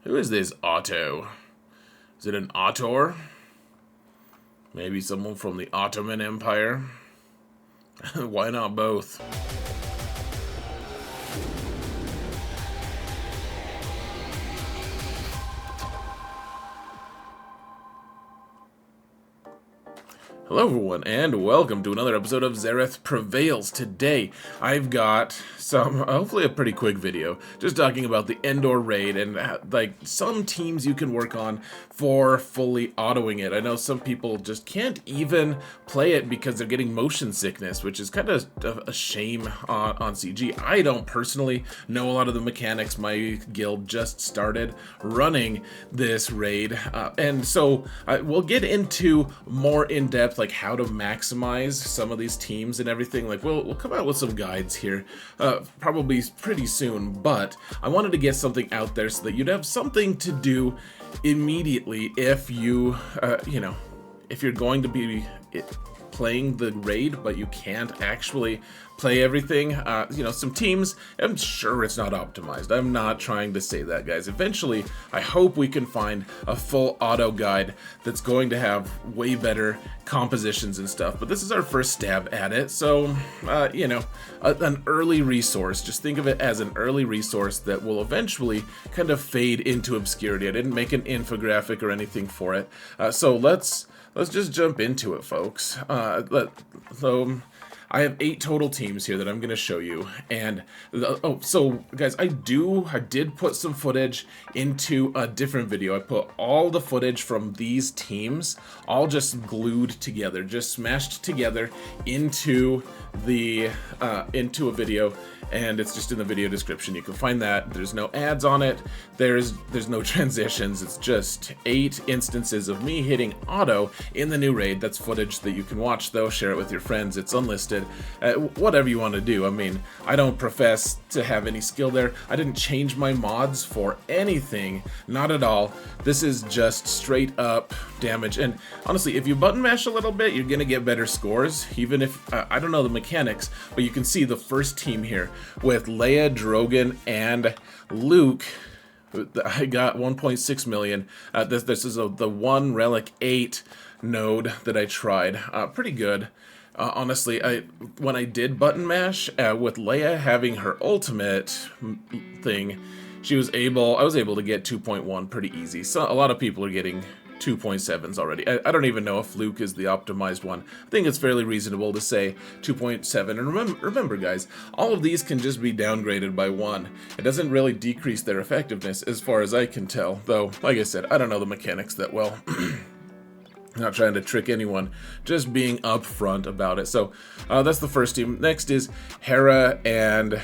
Who is this Otto? Is it an Ottor? Maybe someone from the Ottoman Empire? Why not both? Hello everyone, and welcome to another episode of Zareth Prevails. Today, I've got hopefully a pretty quick video, just talking about the Endor raid and like some teams you can work on for fully autoing it. I know some people just can't even play it because they're getting motion sickness, which is kind of a shame on CG. I don't personally know a lot of the mechanics. My guild just started running this raid, and so we'll get into more in depth, like how to maximize some of these teams and everything. Like we'll come out with some guides here probably pretty soon, but I wanted to get something out there so that you'd have something to do immediately if you if you're going to be playing the raid but you can't actually play everything. Some teams, I'm sure it's not optimized. I'm not trying to say that, guys. Eventually, I hope we can find a full auto guide that's going to have way better compositions and stuff. But this is our first stab at it. So, an early resource. Just think of it as an early resource that will eventually kind of fade into obscurity. I didn't make an infographic or anything for it. So let's just jump into it, folks. I have 8 total teams here that I'm going to show you, and so guys, I did put some footage into a different video. I put all the footage from these teams all just glued together, just smashed together into a video, and it's just in the video description. You can find that. There's no ads on it. There's no transitions. It's just 8 instances of me hitting auto in the new raid. That's footage that you can watch, though. Share it with your friends. It's unlisted. Whatever you want to do. I mean, I don't profess to have any skill there. I didn't change my mods for anything. Not at all. This is just straight up damage. And honestly, if you button mash a little bit, you're gonna get better scores. Even if I don't know the mechanics, but you can see the first team here with Leia, Drogon, and Luke. I got 1.6 million. This is the one Relic 8 node that I tried. Pretty good. Honestly, when I did button mash with Leia having her ultimate thing, I was able to get 2.1 pretty easy. So a lot of people are getting 2.7s already. I don't even know if Luke is the optimized one. I think it's fairly reasonable to say 2.7. And remember, guys, all of these can just be downgraded by 1. It doesn't really decrease their effectiveness as far as I can tell. Though, like I said, I don't know the mechanics that well. Not trying to trick anyone, just being upfront about it. So that's the first team. Next is Hera and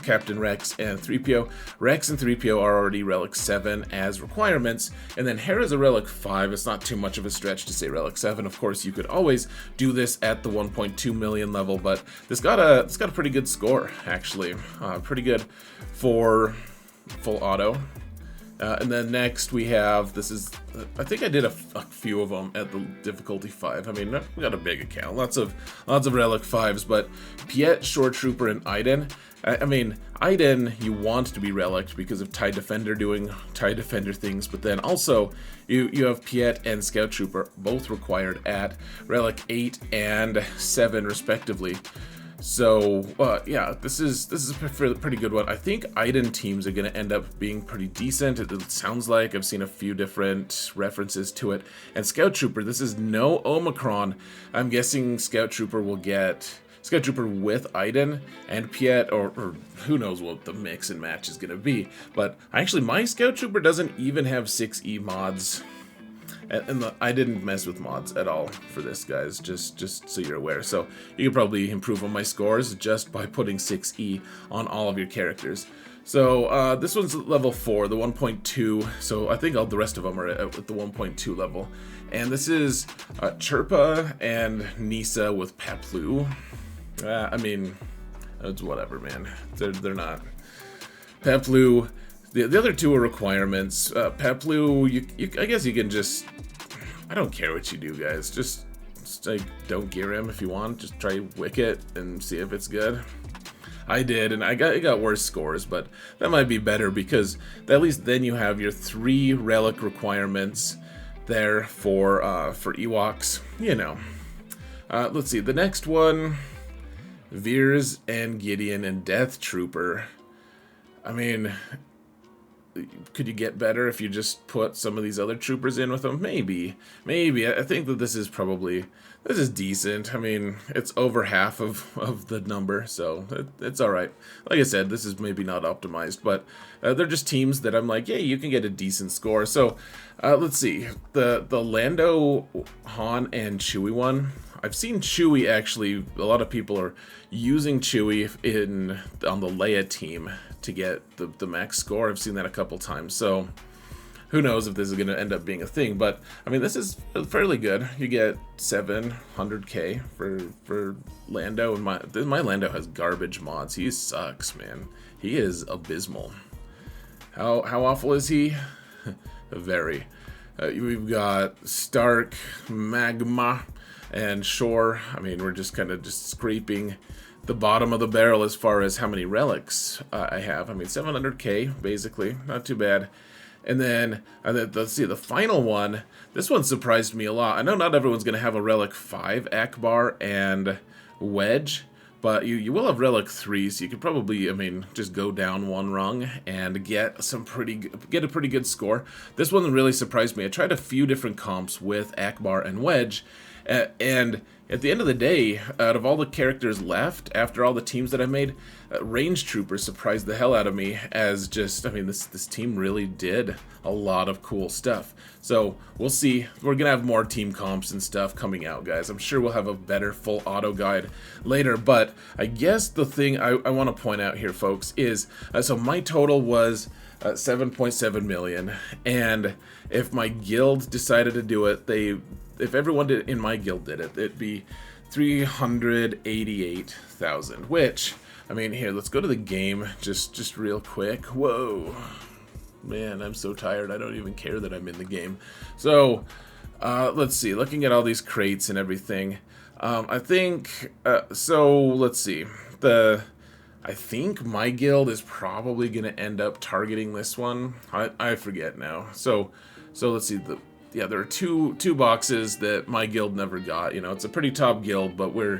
Captain Rex and 3PO. Rex and 3PO are already Relic 7 as requirements, and then Hera's a Relic 5. It's not too much of a stretch to say Relic 7. Of course, you could always do this at the 1.2 million level, but this got a pretty good score, actually. Pretty good for full auto. And then next we have, I think I did a few of them at the difficulty 5. I mean, we got a big account, lots of Relic 5s, but Piet, Shore Trooper, and Iden. I mean, Iden, you want to be Relic because of TIE Defender doing TIE Defender things, but then also you have Piet and Scout Trooper, both required at Relic 8 and 7 respectively. So, yeah, this is a pretty good one. I think Iden teams are going to end up being pretty decent. It sounds like I've seen a few different references to it. And Scout Trooper, this is no Omicron. I'm guessing Scout Trooper will get Scout Trooper with Iden and Piet, or who knows what the mix and match is going to be. But actually, my Scout Trooper doesn't even have 6E mods. And I didn't mess with mods at all for this, guys, just so you're aware. So you can probably improve on my scores just by putting 6E on all of your characters. So this one's level 4, the 1.2. So I think all the rest of them are at the 1.2 level. And this is Chirpa and Nisa with Paplu. I mean, it's whatever, man. They're not. Paplu. The other two are requirements. Paplu, I guess you can just... I don't care what you do, guys. Just like, don't gear him if you want. Just try Wicket and see if it's good. I did, and I got worse scores, but that might be better because at least then you have your 3 relic requirements there for Ewoks. You know. Let's see. The next one, Veers and Gideon and Death Trooper. I mean, could you get better if you just put some of these other troopers in with them? Maybe. I think that this is decent. I mean, it's over half of the number, so it's alright. Like I said, this is maybe not optimized, but they're just teams that I'm like, yeah, you can get a decent score. So, let's see. The Lando, Han, and Chewie one. I've seen Chewie actually, a lot of people are using Chewie on the Leia team to get the max score. I've seen that a couple times, so who knows if this is going to end up being a thing, but I mean, this is fairly good. You get 700k for Lando, and my Lando has garbage mods. He sucks, man. He is abysmal. How awful is he? Very. We've got Stark, Magma, and Shore. I mean, we're just kind of scraping the bottom of the barrel as far as how many relics I have. I mean, 700k, basically. Not too bad. And then, let's see, the final one. This one surprised me a lot. I know not everyone's going to have a Relic 5, Akbar, and Wedge. But you will have Relic 3, so you could probably, I mean, just go down one rung and get a pretty good score. This one really surprised me. I tried a few different comps with Akbar and Wedge, and at the end of the day, out of all the characters left, after all the teams that I made, Range Trooper surprised the hell out of me as just, I mean, this team really did a lot of cool stuff. So, we'll see. We're going to have more team comps and stuff coming out, guys. I'm sure we'll have a better full auto guide later, but I guess the thing I want to point out here, folks, is, so my total was 7.7 million, and if my guild decided to do it, if everyone in my guild did it, it'd be 388,000, which, I mean, here, let's go to the game just real quick. Whoa. Man, I'm so tired. I don't even care that I'm in the game. So, let's see. Looking at all these crates and everything, I think, so, let's see. I think my guild is probably going to end up targeting this one. I forget now. So let's see. There are two boxes that my guild never got. You know, it's a pretty top guild, but we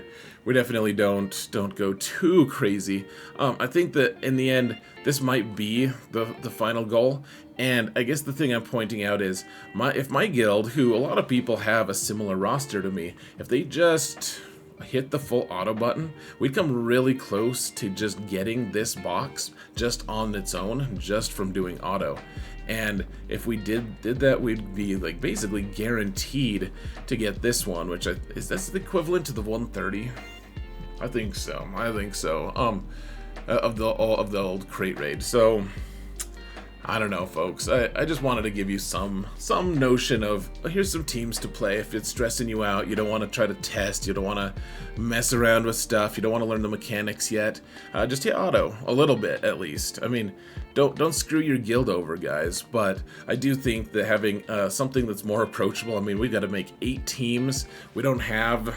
definitely don't go too crazy. I think that in the end, this might be the final goal. And I guess the thing I'm pointing out is, if my guild, who a lot of people have a similar roster to me, if they just hit the full auto button, we'd come really close to just getting this box just on its own, just from doing auto. And if we did that, we'd be like basically guaranteed to get this one, which is that's the equivalent to the 130. I think so. Of the old crate raid. So I don't know, folks. I just wanted to give you some notion of, here's some teams to play if it's stressing you out. You don't want to try to test. You don't want to mess around with stuff. You don't want to learn the mechanics yet. Just hit auto a little bit at least. I mean, don't screw your guild over, guys. But I do think that having something that's more approachable. I mean, we've got to make 8 teams. We don't have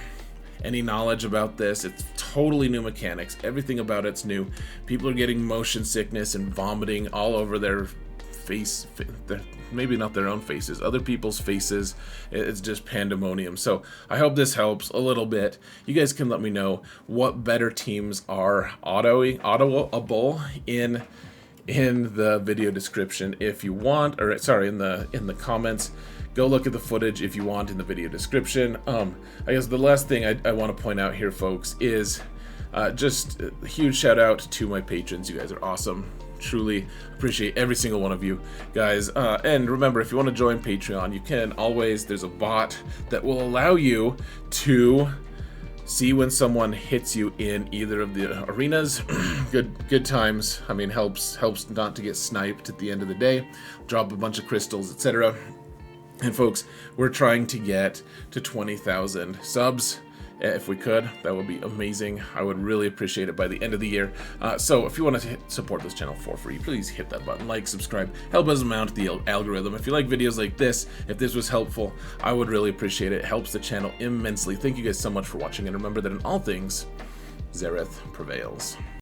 any knowledge about this. It's totally new mechanics. Everything about it's new. People are getting motion sickness and vomiting all over their face. Maybe not their own faces, other people's faces. It's just pandemonium. So I hope this helps a little bit. You guys can let me know what better teams are autoable in the video description if you want, or sorry, in the comments. Go look at the footage if you want in the video description. I guess the last thing I want to point out here, folks, is just a huge shout out to my patrons. You guys are awesome. Truly appreciate every single one of you guys. And remember, if you want to join Patreon, you can always. There's a bot that will allow you to see when someone hits you in either of the arenas. Good times. I mean, helps not to get sniped at the end of the day. Drop a bunch of crystals, etc. And folks, we're trying to get to 20,000 subs. If we could, that would be amazing. I would really appreciate it by the end of the year. So if you want to support this channel for free, please hit that button, like, subscribe, help us mount the algorithm. If you like videos like this, if this was helpful, I would really appreciate it. It helps the channel immensely. Thank you guys so much for watching, and remember that in all things, Zareth prevails.